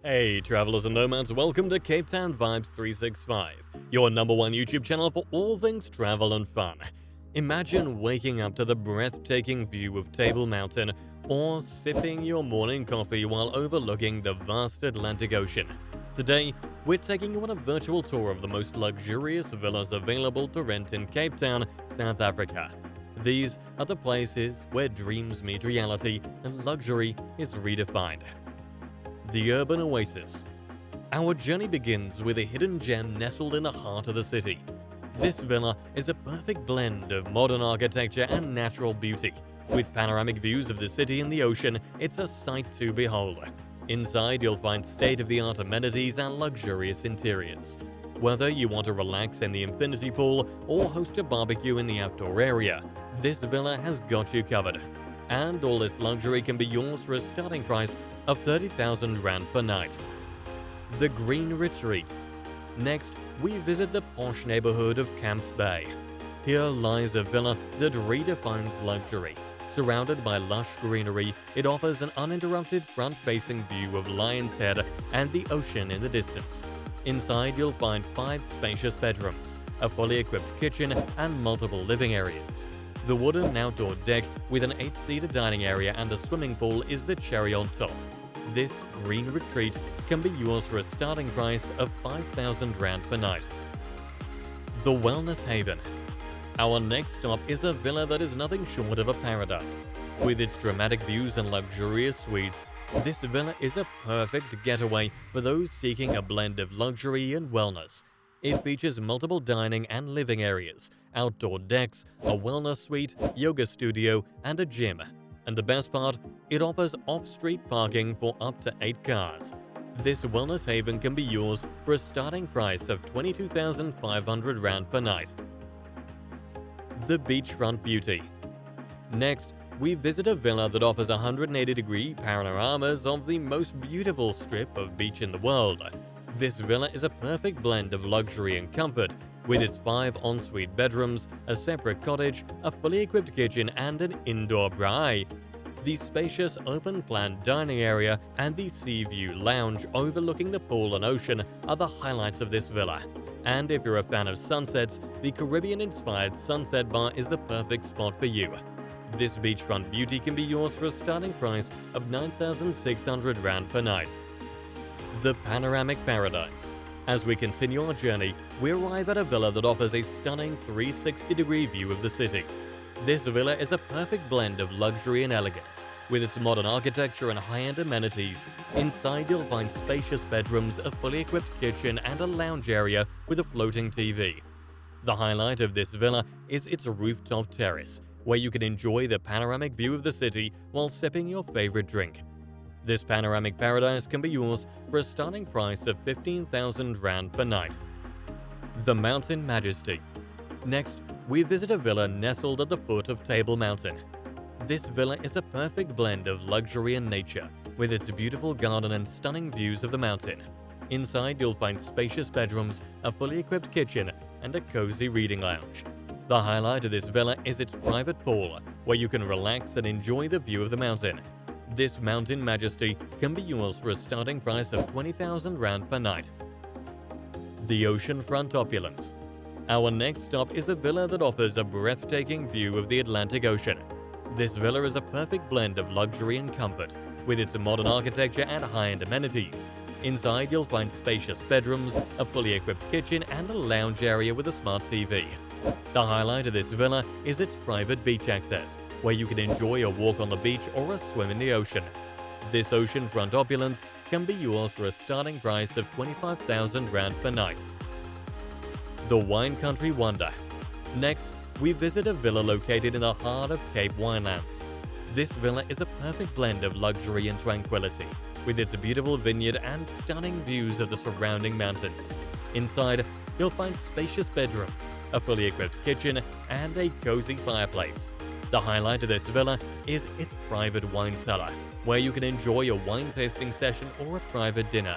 Hey travelers and nomads, welcome to Cape Town Vibes 365, your #1 YouTube channel for all things travel and fun. Imagine waking up to the breathtaking view of Table Mountain or sipping your morning coffee while overlooking the vast Atlantic Ocean. Today, we're taking you on a virtual tour of the most luxurious villas available to rent in Cape Town, South Africa. These are the places where dreams meet reality and luxury is redefined. The Urban Oasis. Our journey begins with a hidden gem nestled in the heart of the city. This villa is a perfect blend of modern architecture and natural beauty. With panoramic views of the city and the ocean, it's a sight to behold. Inside, you'll find state-of-the-art amenities and luxurious interiors. Whether you want to relax in the infinity pool or host a barbecue in the outdoor area, this villa has got you covered. And all this luxury can be yours for a starting price of 30,000 Rand per night. The Green Retreat. Next, we visit the posh neighborhood of Camps Bay. Here lies a villa that redefines luxury. Surrounded by lush greenery, it offers an uninterrupted front-facing view of Lion's Head and the ocean in the distance. Inside, you'll find 5 spacious bedrooms, a fully equipped kitchen, and multiple living areas. The wooden outdoor deck with an 8-seater dining area and a swimming pool is the cherry on top. This green retreat can be yours for a starting price of 5,000 Rand per night. The Wellness Haven. Our next stop is a villa that is nothing short of a paradise. With its dramatic views and luxurious suites, this villa is a perfect getaway for those seeking a blend of luxury and wellness. It features multiple dining and living areas, outdoor decks, a wellness suite, yoga studio, and a gym. And the best part, it offers off-street parking for up to 8 cars. This wellness haven can be yours for a starting price of 22,500 Rand per night. The Beachfront Beauty. Next, we visit a villa that offers 180-degree panoramas of the most beautiful strip of beach in the world. This villa is a perfect blend of luxury and comfort, with its 5 ensuite bedrooms, a separate cottage, a fully equipped kitchen, and an indoor braai. The spacious open-plan dining area and the sea view lounge overlooking the pool and ocean are the highlights of this villa. And if you're a fan of sunsets, the Caribbean-inspired sunset bar is the perfect spot for you. This beachfront beauty can be yours for a starting price of 9,600 Rand per night. The Panoramic Paradise. As we continue our journey, we arrive at a villa that offers a stunning 360-degree view of the city. This villa is a perfect blend of luxury and elegance. With its modern architecture and high-end amenities, inside you'll find spacious bedrooms, a fully equipped kitchen, and a lounge area with a floating TV. The highlight of this villa is its rooftop terrace, where you can enjoy the panoramic view of the city while sipping your favorite drink. This panoramic paradise can be yours for a starting price of 15,000 Rand per night. The Mountain Majesty. Next, we visit a villa nestled at the foot of Table Mountain. This villa is a perfect blend of luxury and nature, with its beautiful garden and stunning views of the mountain. Inside, you'll find spacious bedrooms, a fully equipped kitchen, and a cozy reading lounge. The highlight of this villa is its private pool, where you can relax and enjoy the view of the mountain. This Mountain Majesty can be yours for a starting price of 20,000 Rand per night. The Oceanfront Opulence. Our next stop is a villa that offers a breathtaking view of the Atlantic Ocean. This villa is a perfect blend of luxury and comfort, with its modern architecture and high-end amenities. Inside, you'll find spacious bedrooms, a fully equipped kitchen, and a lounge area with a smart TV. The highlight of this villa is its private beach access, where you can enjoy a walk on the beach or a swim in the ocean. This oceanfront opulence can be yours for a starting price of 25,000 Rand per night. The Wine Country Wonder. Next, we visit a villa located in the heart of Cape Winelands. This villa is a perfect blend of luxury and tranquility, with its beautiful vineyard and stunning views of the surrounding mountains. Inside, you'll find spacious bedrooms, a fully equipped kitchen, and a cozy fireplace. The highlight of this villa is its private wine cellar, where you can enjoy a wine tasting session or a private dinner.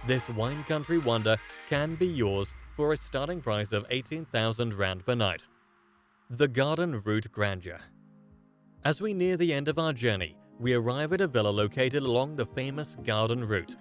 This Wine Country Wonder can be yours for a starting price of 18,000 Rand per night. The Garden Route Grandeur. As we near the end of our journey, we arrive at a villa located along the famous Garden Route.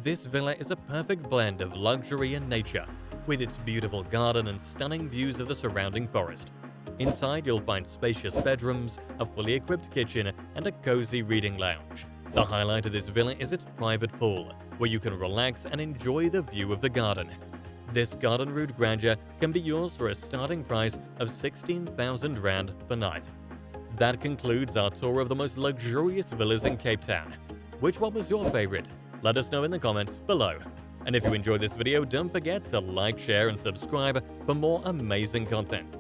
This villa is a perfect blend of luxury and nature, with its beautiful garden and stunning views of the surrounding forest. Inside, you'll find spacious bedrooms, a fully equipped kitchen, and a cozy reading lounge. The highlight of this villa is its private pool, where you can relax and enjoy the view of the garden. This garden route grandeur can be yours for a starting price of 16,000 Rand per night. That concludes our tour of the most luxurious villas in Cape Town. Which one was your favorite? Let us know in the comments below. And if you enjoyed this video, don't forget to like, share, and subscribe for more amazing content.